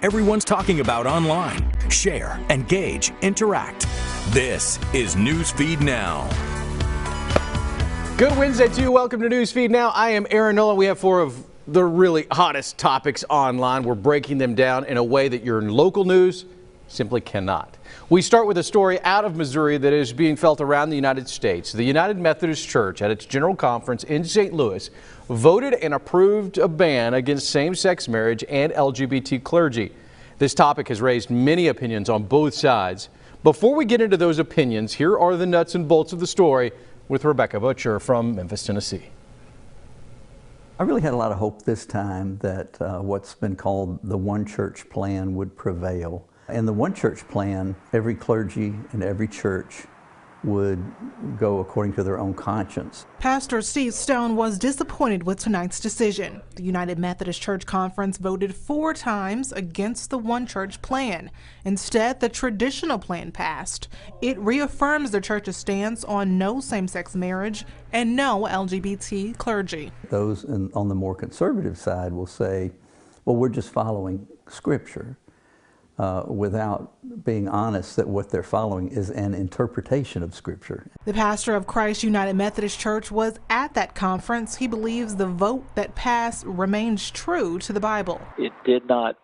Everyone's talking about online. Share, engage, interact. This is Newsfeed Now. Good Wednesday to you. Welcome to Newsfeed Now. I am Aaron Nolan. We have four of the really hottest topics online. We're breaking them down in a way that your local news simply cannot. We start with a story out of Missouri that is being felt around the United States. The United Methodist Church at its General Conference in St. Louis voted and approved a ban against same-sex marriage and LGBT clergy. This topic has raised many opinions on both sides. Before we get into those opinions, here are the nuts and bolts of the story with Rebecca Butcher from Memphis, Tennessee. I really had a lot of hope this time that what's been called the one church plan would prevail. In the one church plan, every clergy and every church would go according to their own conscience. Pastor Steve Stone was disappointed with tonight's decision. The United Methodist Church Conference voted 4 times against the one church plan. Instead, the traditional plan passed. It reaffirms the church's stance on no same-sex marriage and no LGBT clergy. Those on the more conservative side will say, well, we're just following Scripture. Without being honest that what they're following is an interpretation of Scripture. The pastor of Christ United Methodist Church was at that conference. He believes the vote that passed remains true to the Bible. It did not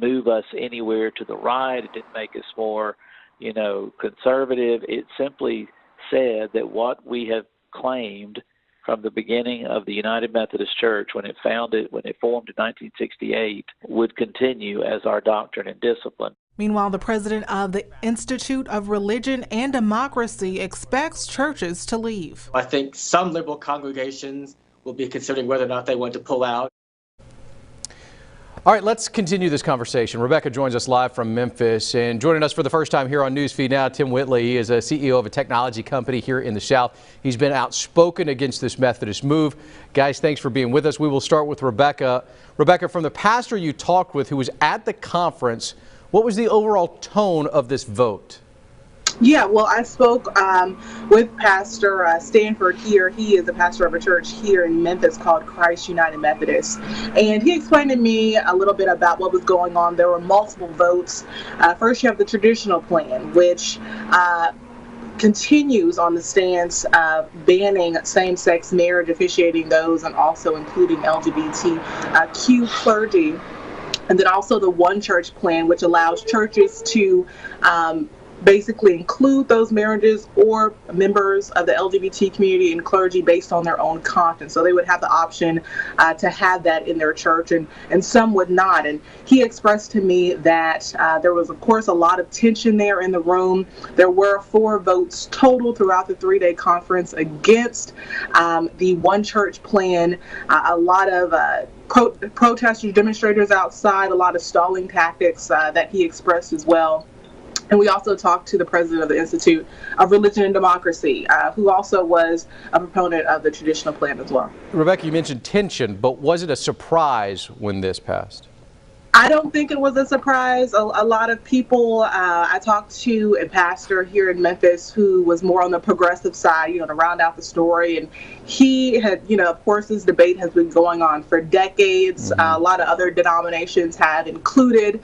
move us anywhere to the right. It didn't make us more, conservative. It simply said that what we have claimed from the beginning of the United Methodist Church when it formed in 1968 would continue as our doctrine and discipline. Meanwhile, the president of the Institute of Religion and Democracy expects churches to leave. I think some liberal congregations will be considering whether or not they want to pull out. All right, let's continue this conversation. Rebecca joins us live from Memphis, and joining us for the first time here on Newsfeed Now, Tim Whitley. He is a CEO of a technology company here in the South. He's been outspoken against this Methodist move. Guys, thanks for being with us. We will start with Rebecca. Rebecca, from the pastor you talked with who was at the conference, what was the overall tone of this vote? Yeah, well, I spoke with Pastor Stanford here. He is a pastor of a church here in Memphis called Christ United Methodist. And he explained to me a little bit about what was going on. There were multiple votes. First, you have the traditional plan, which continues on the stance of banning same-sex marriage, officiating those, and also including LGBTQ clergy. And then also the one church plan, which allows churches to basically include those marriages or members of the LGBT community and clergy based on their own conscience. So they would have the option to have that in their church, and some would not. And he expressed to me that there was, of course, a lot of tension there in the room. There were 4 votes total throughout the 3-day conference against the one church plan. A lot of protesters, demonstrators outside, a lot of stalling tactics that he expressed as well. And we also talked to the president of the Institute of Religion and Democracy, who also was a proponent of the traditional plan as well. Rebecca, you mentioned tension, but was it a surprise when this passed? I don't think it was a surprise. A lot of people, I talked to a pastor here in Memphis who was more on the progressive side, to round out the story. And he had, of course, this debate has been going on for decades. A lot of other denominations have included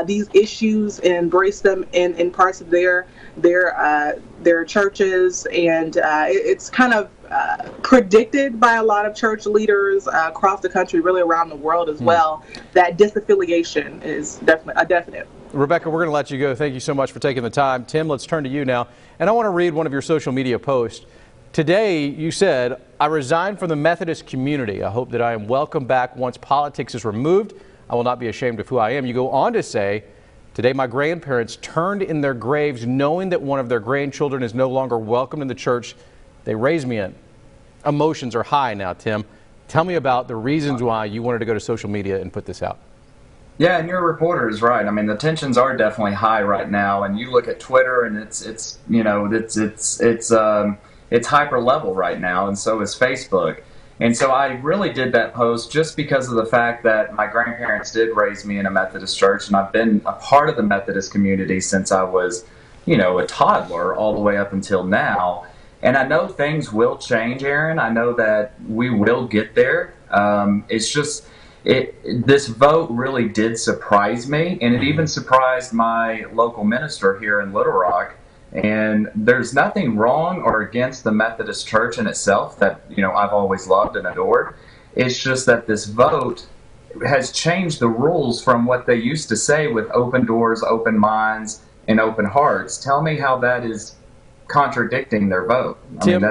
these issues and embraced them in parts of their churches. And it's kind of predicted by a lot of church leaders across the country, really around the world as well, that disaffiliation is definitely a definite. Rebecca, we're going to let you go. Thank you so much for taking the time. Tim, let's turn to you now. And I want to read one of your social media posts. Today, you said, "I resigned from the Methodist community. I hope that I am welcome back once politics is removed. I will not be ashamed of who I am." You go on to say, "Today, my grandparents turned in their graves knowing that one of their grandchildren is no longer welcome in the church they raised me in." Emotions are high now, Tim. Tell me about the reasons why you wanted to go to social media and put this out. Yeah, and your reporter is right. I mean, the tensions are definitely high right now, and you look at Twitter, and it's hyper level right now, and so is Facebook. And so I really did that post just because of the fact that my grandparents did raise me in a Methodist church, and I've been a part of the Methodist community since I was, a toddler all the way up until now. And I know things will change, Aaron. I know that we will get there. It's this vote really did surprise me, and it even surprised my local minister here in Little Rock. And there's nothing wrong or against the Methodist Church in itself that, I've always loved and adored. It's just that this vote has changed the rules from what they used to say with open doors, open minds, and open hearts. Tell me how that is contradicting their vote. Tim,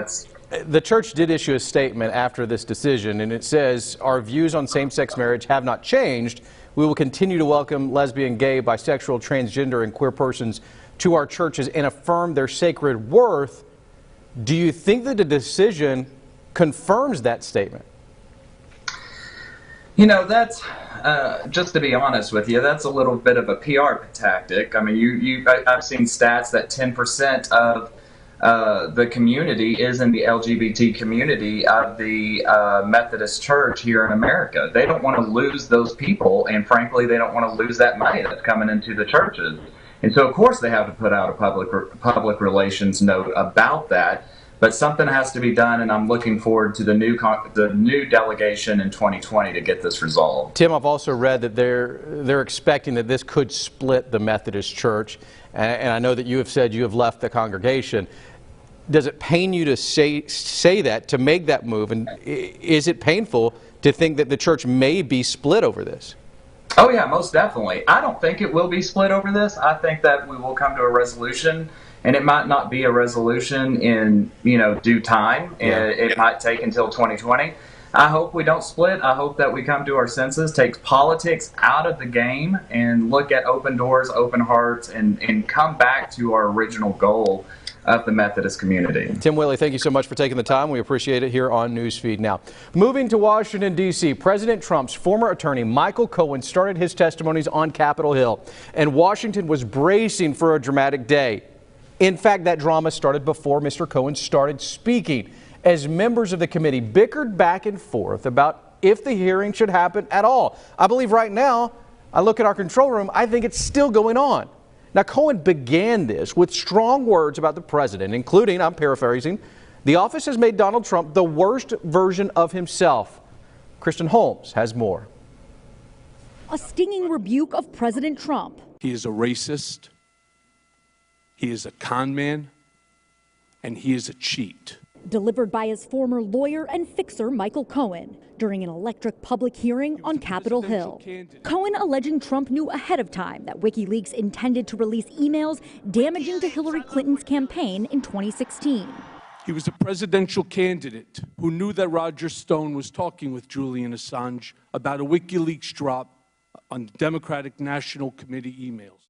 the church did issue a statement after this decision, and it says, "Our views on same-sex marriage have not changed. We will continue to welcome lesbian, gay, bisexual, transgender, and queer persons to our churches and affirm their sacred worth." Do you think that the decision confirms that statement? That's, just to be honest with you, that's a little bit of a PR tactic. I mean, I've seen stats that 10% of the community is in the LGBT community of the Methodist Church here in America. They don't want to lose those people, and frankly, they don't want to lose that money that's coming into the churches. And so, of course, they have to put out a public relations note about that. But something has to be done, and I'm looking forward to the new delegation in 2020 to get this resolved. Tim, I've also read that they're expecting that this could split the Methodist Church, and I know that you have said you have left the congregation. Does it pain you to say that, to make that move, and is it painful to think that the church may be split over this? Oh yeah, most definitely. I don't think it will be split over this. I think that we will come to a resolution. And it might not be a resolution in, due time. Yeah. It might take until 2020. I hope we don't split. I hope that we come to our senses, take politics out of the game, and look at open doors, open hearts, and come back to our original goal of the Methodist community. Tim Willey, thank you so much for taking the time. We appreciate it here on Newsfeed Now. Moving to Washington, D.C., President Trump's former attorney, Michael Cohen, started his testimonies on Capitol Hill, and Washington was bracing for a dramatic day. In fact, that drama started before Mr. Cohen started speaking, as members of the committee bickered back and forth about if the hearing should happen at all. I believe right now, I look at our control room, I think it's still going on. Now, Cohen began this with strong words about the president, including, I'm paraphrasing, "The office has made Donald Trump the worst version of himself." Kristen Holmes has more. A stinging rebuke of President Trump. He is a racist. He is a con man, and he is a cheat. Delivered by his former lawyer and fixer, Michael Cohen, during an electric public hearing on Capitol Hill. Cohen alleging Trump knew ahead of time that WikiLeaks intended to release emails damaging to Hillary Clinton's campaign in 2016. He was a presidential candidate who knew that Roger Stone was talking with Julian Assange about a WikiLeaks drop on Democratic National Committee emails.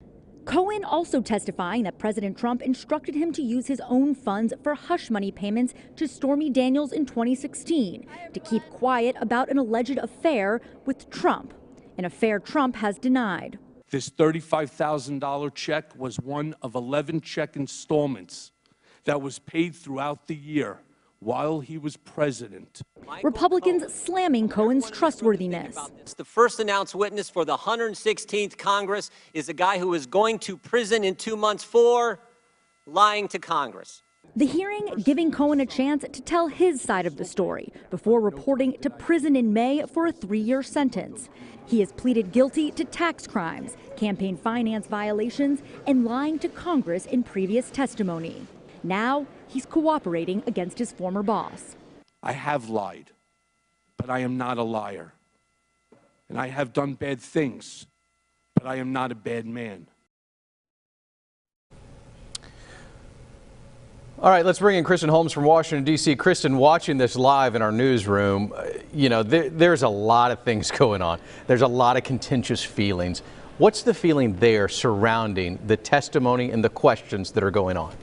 Cohen also testifying that President Trump instructed him to use his own funds for hush money payments to Stormy Daniels in 2016 to keep quiet about an alleged affair with Trump, an affair Trump has denied. This $35,000 check was one of 11 check installments that was paid throughout the year while he was president. Republicans slamming Cohen's trustworthiness. The first announced witness for the 116th Congress is a guy who is going to prison in 2 months for lying to Congress. The hearing giving Cohen a chance to tell his side of the story before reporting to prison in May for a 3-year sentence. He has pleaded guilty to tax crimes, campaign finance violations, and lying to Congress in previous testimony. Now, he's cooperating against his former boss. I have lied, but I am not a liar. And I have done bad things, but I am not a bad man. All right, let's bring in Kristen Holmes from Washington, D.C. Kristen, watching this live in our newsroom, there's a lot of things going on. There's a lot of contentious feelings. What's the feeling there surrounding the testimony and the questions that are going on?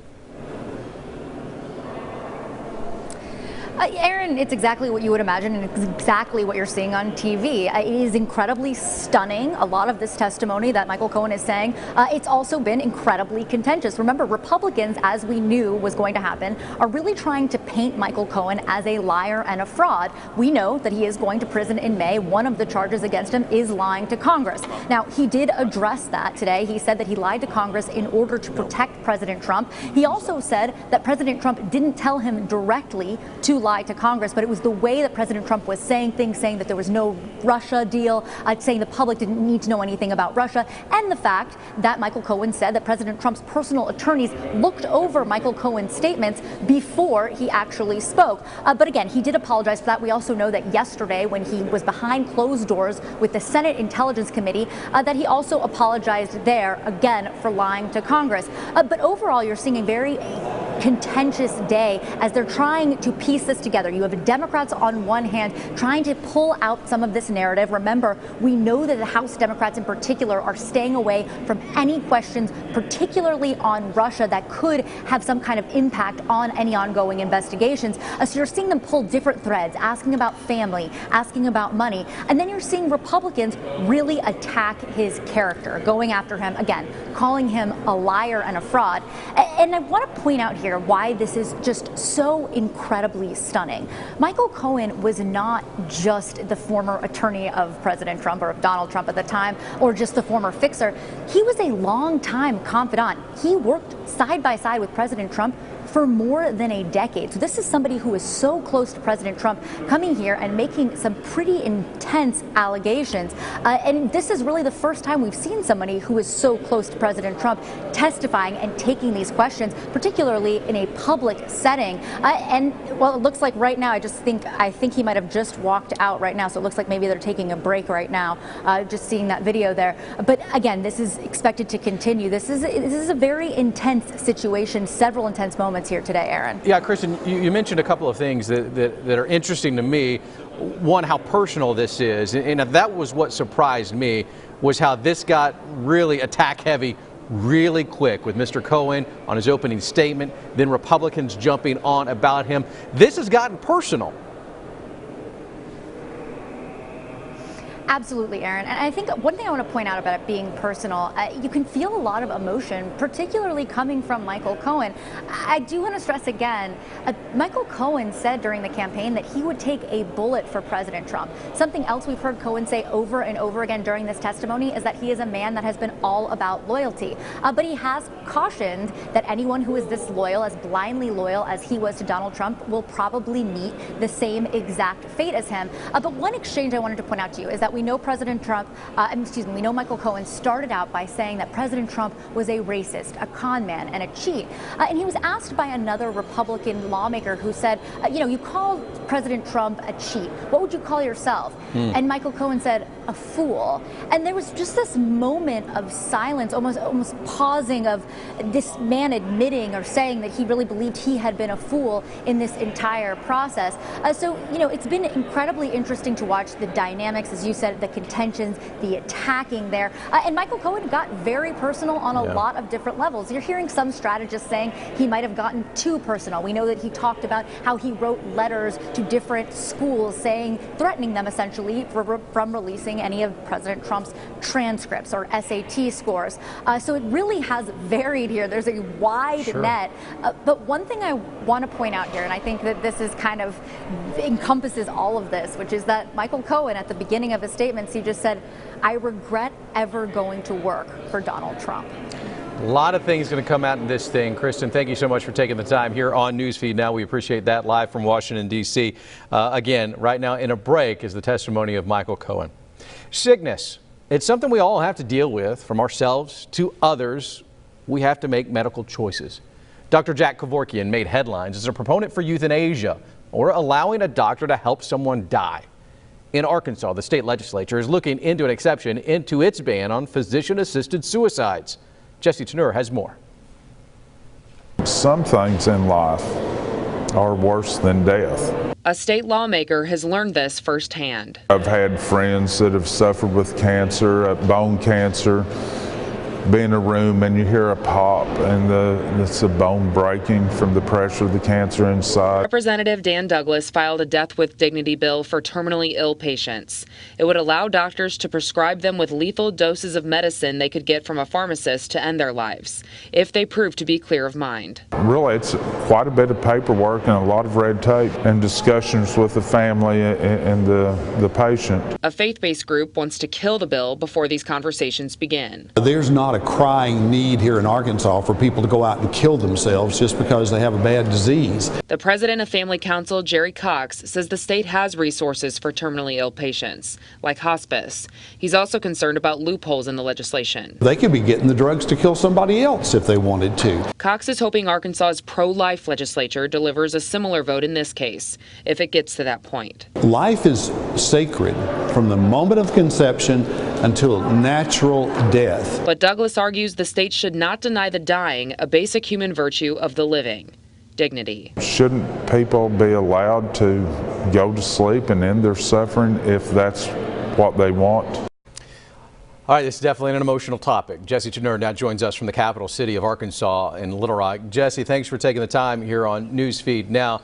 Aaron, it's exactly what you would imagine, and it's exactly what you're seeing on TV. It is incredibly stunning, a lot of this testimony that Michael Cohen is saying. It's also been incredibly contentious. Remember, Republicans, as we knew was going to happen, are really trying to paint Michael Cohen as a liar and a fraud. We know that he is going to prison in May. One of the charges against him is lying to Congress. Now, he did address that today. He said that he lied to Congress in order to protect President Trump. He also said that President Trump didn't tell him directly to lie lie to Congress, but it was the way that President Trump was saying things, saying that there was no Russia deal, saying the public didn't need to know anything about Russia, and the fact that Michael Cohen said that President Trump's personal attorneys looked over Michael Cohen's statements before he actually spoke. But again, he did apologize for that. We also know that yesterday, when he was behind closed doors with the Senate Intelligence Committee, that he also apologized there again for lying to Congress. But overall, you're seeing a very contentious day as they're trying to piece this together. You have Democrats on one hand trying to pull out some of this narrative. Remember, we know that the House Democrats in particular are staying away from any questions, particularly on Russia, that could have some kind of impact on any ongoing investigations. So you're seeing them pull different threads, asking about family, asking about money, and then you're seeing Republicans really attack his character, going after him again, calling him a liar and a fraud. And I want to point out here why this is just so incredibly stunning. Michael Cohen was not just the former attorney of President Trump or of Donald Trump at the time, or just the former fixer. He was a longtime confidant. He worked side by side with President Trump for more than a decade. So this is somebody who is so close to President Trump coming here and making some pretty intense allegations. And this is really the first time we've seen somebody who is so close to President Trump testifying and taking these questions, particularly in a public setting. And well, it looks like right now, I think he might have just walked out right now. So it looks like maybe they're taking a break right now, just seeing that video there. But again, this is expected to continue. This is a very intense situation, several intense moments here today, Aaron. Yeah, Kristen, you mentioned a couple of things that are interesting to me. One, how personal this is, and that was what surprised me, was how this got really attack heavy really quick with Mr. Cohen on his opening statement, then Republicans jumping on about him. This has gotten personal. Absolutely, Aaron. And I think one thing I want to point out about it being personal, you can feel a lot of emotion, particularly coming from Michael Cohen. I do want to stress again, Michael Cohen said during the campaign that he would take a bullet for President Trump. Something else we've heard Cohen say over and over again during this testimony is that he is a man that has been all about loyalty. But he has cautioned that anyone who is this loyal, as blindly loyal as he was to Donald Trump, will probably meet the same exact fate as him. But one exchange I wanted to point out to you is that we know we know Michael Cohen started out by saying that President Trump was a racist, a con man, and a cheat. And he was asked by another Republican lawmaker who said, you called President Trump a cheat. What would you call yourself? And Michael Cohen said, a fool. And there was just this moment of silence, almost pausing, of this man admitting or saying that he really believed he had been a fool in this entire process. So it's been incredibly interesting to watch the dynamics, as you said, the contentions, the attacking there. And Michael Cohen got very personal on a lot of different levels. You're hearing some strategists saying he might have gotten too personal. We know that he talked about how he wrote letters to different schools threatening them essentially from releasing any of President Trump's transcripts or SAT scores. So it really has varied here. There's a wide net. But one thing I want to point out here, and I think that this is kind of encompasses all of this, which is that Michael Cohen, at the beginning of his statements, he just said, I regret ever going to work for Donald Trump. A lot of things going to come out in this thing. Kristen, thank you so much for taking the time here on Newsfeed Now. We appreciate that, live from Washington, D.C. Again, right now in a break is the testimony of Michael Cohen. Sickness. It's something we all have to deal with, from ourselves to others. We have to make medical choices. Dr. Jack Kevorkian made headlines as a proponent for euthanasia, or allowing a doctor to help someone die. In Arkansas, the state legislature is looking into an exception into its ban on physician-assisted suicides. Jesse Tenur has more. Some things in life are worse than death. A state lawmaker has learned this firsthand. I've had friends that have suffered with cancer, bone cancer. Be in a room and you hear a pop, and it's a bone breaking from the pressure of the cancer inside. Representative Dan Douglas filed a Death with Dignity bill for terminally ill patients. It would allow doctors to prescribe them with lethal doses of medicine they could get from a pharmacist to end their lives, if they prove to be clear of mind. Really, it's quite a bit of paperwork and a lot of red tape and discussions with the family and the patient. A faith-based group wants to kill the bill before these conversations begin. There's not not a crying need here in Arkansas for people to go out and kill themselves just because they have a bad disease. The president of Family Council, Jerry Cox, says the state has resources for terminally ill patients, like hospice. He's also concerned about loopholes in the legislation. They could be getting the drugs to kill somebody else if they wanted to. Cox is hoping Arkansas's pro-life legislature delivers a similar vote in this case, if it gets to that point. Life is sacred from the moment of conception until natural death. But Douglas argues the state should not deny the dying a basic human virtue of the living, dignity. Shouldn't people be allowed to go to sleep and end their suffering if that's what they want? All right, this is definitely an emotional topic. Jesse Chenur now joins us from the capital city of Arkansas in Little Rock. Jesse, thanks for taking the time here on Newsfeed Now.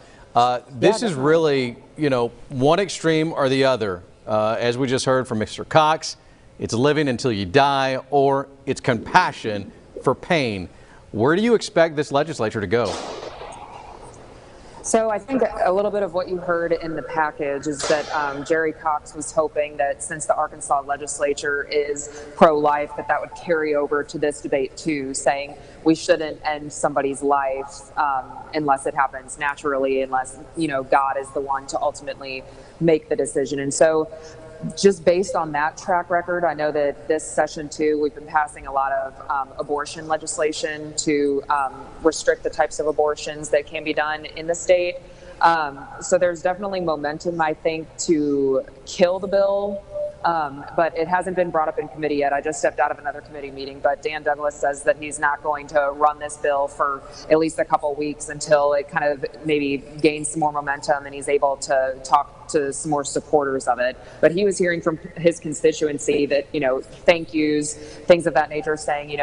This is really, one extreme or the other. As we just heard from Mr. Cox, it's living until you die, or it's compassion for pain. Where do you expect this legislature to go? So I think a little bit of what you heard in the package is that Jerry Cox was hoping that since the Arkansas legislature is pro-life, that would carry over to this debate too, saying we shouldn't end somebody's life unless it happens naturally, unless, God is the one to ultimately make the decision. And so just based on that track record, I know that this session too, we've been passing a lot of abortion legislation to restrict the types of abortions that can be done in the state. So there's definitely momentum, I think, to kill the bill. But it hasn't been brought up in committee yet. I just stepped out of another committee meeting, but Dan Douglas says that he's not going to run this bill for at least a couple weeks until it kind of maybe gains some more momentum and he's able to talk to some more supporters of it. But he was hearing from his constituency that, thank yous, things of that nature, saying,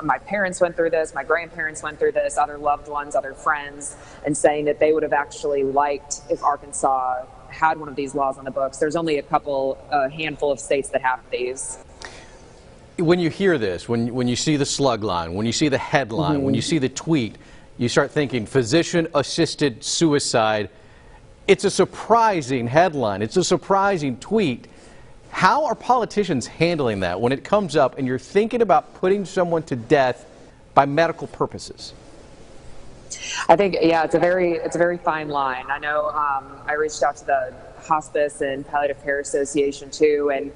my parents went through this, my grandparents went through this, other loved ones, other friends, and saying that they would have actually liked if Arkansas had one of these laws on the books. There's only a handful of states that have these. When you hear this, when you see the slug line, when you see the headline, when you see the tweet, you start thinking physician-assisted suicide. It's a surprising headline. It's a surprising tweet. How are politicians handling that when it comes up and you're thinking about putting someone to death by medical purposes? I think, it's a very fine line. I know I reached out to the Hospice and Palliative Care Association too, and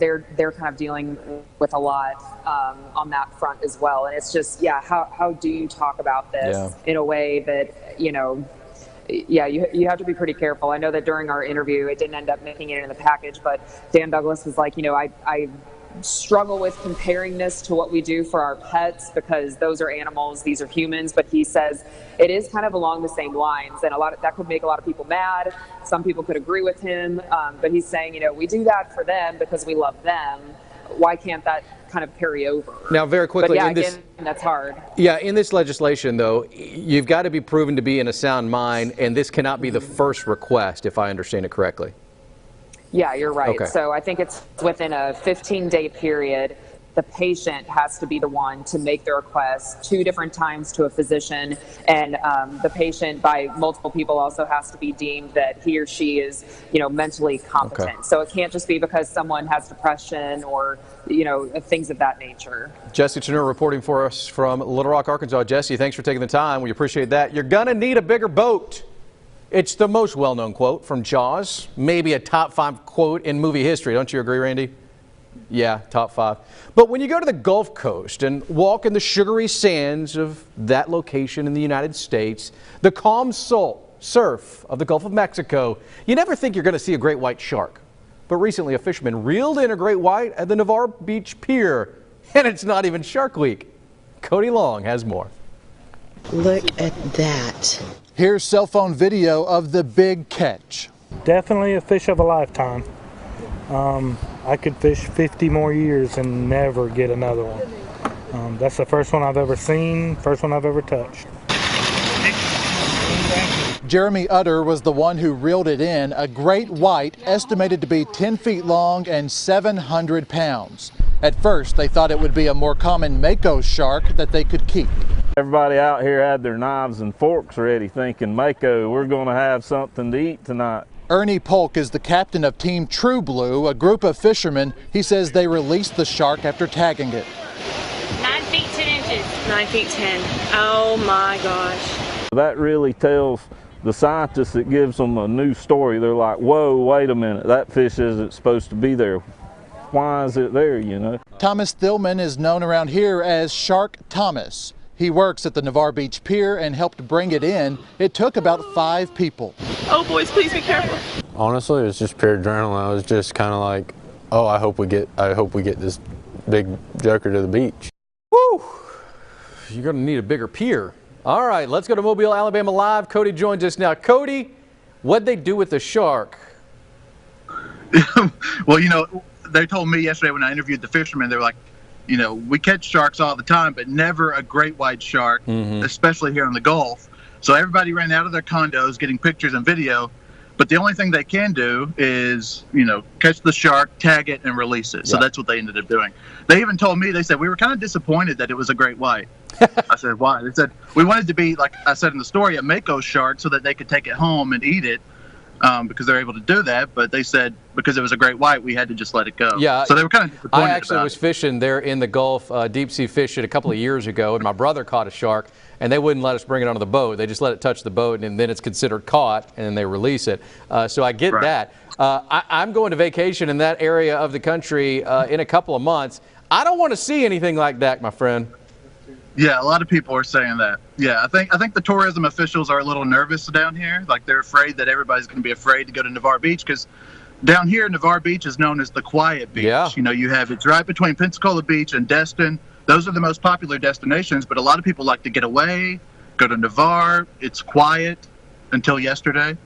they're kind of dealing with a lot on that front as well. And it's just, how do you talk about this in a way that, you have to be pretty careful. I know that during our interview, it didn't end up making it in the package, but Dan Douglas was like, I struggle with comparing this to what we do for our pets because those are animals, these are humans. But he says it is kind of along the same lines, and that could make a lot of people mad. Some people could agree with him, but he's saying, we do that for them because we love them. Why can't that kind of carry over? Now, very quickly, again, that's hard. Yeah, in this legislation, though, you've got to be proven to be in a sound mind, and this cannot be the first request, if I understand it correctly. Yeah, you're right. Okay. So I think it's within a 15-day period. The patient has to be the one to make the request 2 different times to a physician, and the patient by multiple people also has to be deemed that he or she is, mentally competent. Okay. So it can't just be because someone has depression or, things of that nature. Jesse Chenur reporting for us from Little Rock, Arkansas. Jesse, thanks for taking the time. We appreciate that. You're gonna need a bigger boat. It's the most well-known quote from Jaws, maybe a top 5 quote in movie history. Don't you agree, Randy? Yeah, top 5. But when you go to the Gulf Coast and walk in the sugary sands of that location in the United States, the calm surf of the Gulf of Mexico, you never think you're going to see a great white shark. But recently a fisherman reeled in a great white at the Navarre Beach Pier, and it's not even Shark Week. Cody Long has more. Look at that. Here's cell phone video of the big catch. Definitely a fish of a lifetime. I could fish 50 more years and never get another one. That's the first one I've ever seen, first one I've ever touched. Jeremy Utter was the one who reeled it in, a great white estimated to be 10 feet long and 700 pounds. At first, they thought it would be a more common Mako shark that they could keep. Everybody out here had their knives and forks ready, thinking, Mako, we're going to have something to eat tonight. Ernie Polk is the captain of Team True Blue, a group of fishermen. He says they released the shark after tagging it. 9 feet 10. Oh my gosh. That really tells the scientists, it gives them a new story. They're like, whoa, wait a minute, that fish isn't supposed to be there. Why is it there, you know? Thomas Thillman is known around here as Shark Thomas. He works at the Navarre Beach Pier and helped bring it in. It took about 5 people. Oh boys, please be careful. Honestly, it was just pure adrenaline. I was just kind of like, oh, I hope we get this big joker to the beach. Woo! You're going to need a bigger pier. All right, let's go to Mobile, Alabama Live. Cody joins us now. Cody, what'd they do with the shark? Well, you know, they told me yesterday when I interviewed the fishermen, they were like, you know, we catch sharks all the time, but never a great white shark, especially here in the Gulf. So everybody ran out of their condos getting pictures and video. But the only thing they can do is, you know, catch the shark, tag it, and release it. So that's what they ended up doing. They even told me, they said, we were kind of disappointed that it was a great white. I said, why? They said, we wanted to be, like I said in the story, a mako shark so that they could take it home and eat it. Because they're able to do that, but they said because it was a great white, we had to just let it go. Yeah, so they were kind of disappointed. I actually was fishing there in the Gulf, deep sea fishing a couple of years ago, and my brother caught a shark, and they wouldn't let us bring it onto the boat. They just let it touch the boat, and then it's considered caught, and then they release it. So I get that. I'm going to vacation in that area of the country in a couple of months. I don't want to see anything like that, my friend. Yeah, a lot of people are saying that. Yeah, I think the tourism officials are a little nervous down here. Like they're afraid that everybody's going to be afraid to go to Navarre Beach because down here, Navarre Beach is known as the quiet beach. Yeah. You know, it's right between Pensacola Beach and Destin. Those are the most popular destinations, but a lot of people like to get away, go to Navarre. It's quiet until yesterday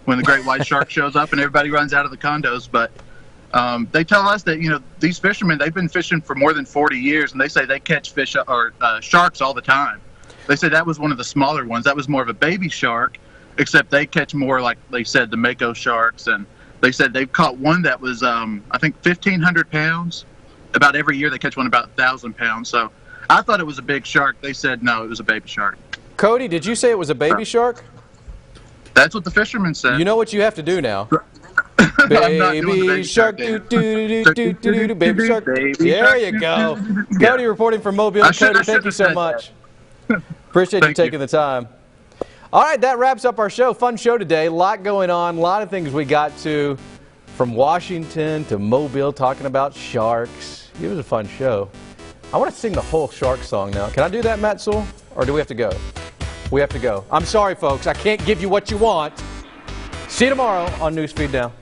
when the great white shark shows up and everybody runs out of the condos. But they tell us that, you know, these fishermen, they've been fishing for more than 40 years, and they say they catch fish or sharks all the time. They say that was one of the smaller ones. That was more of a baby shark, except they catch more, like they said, the mako sharks. And they said they've caught one that was, I think, 1,500 pounds. About every year they catch one about 1,000 pounds. So I thought it was a big shark. They said, no, it was a baby shark. Cody, did you say it was a baby shark? That's what the fishermen said. You know what you have to do now? Baby shark, baby shark. There you go. Cody reporting from Mobile. Cody, thank you so much. Appreciate you taking the time. All right, that wraps up our show. Fun show today. A lot going on. A lot of things we got to, from Washington to Mobile, talking about sharks. It was a fun show. I want to sing the whole shark song now. Can I do that, Matt Sewell? Or do we have to go? We have to go. I'm sorry, folks. I can't give you what you want. See you tomorrow on Newsfeed Now.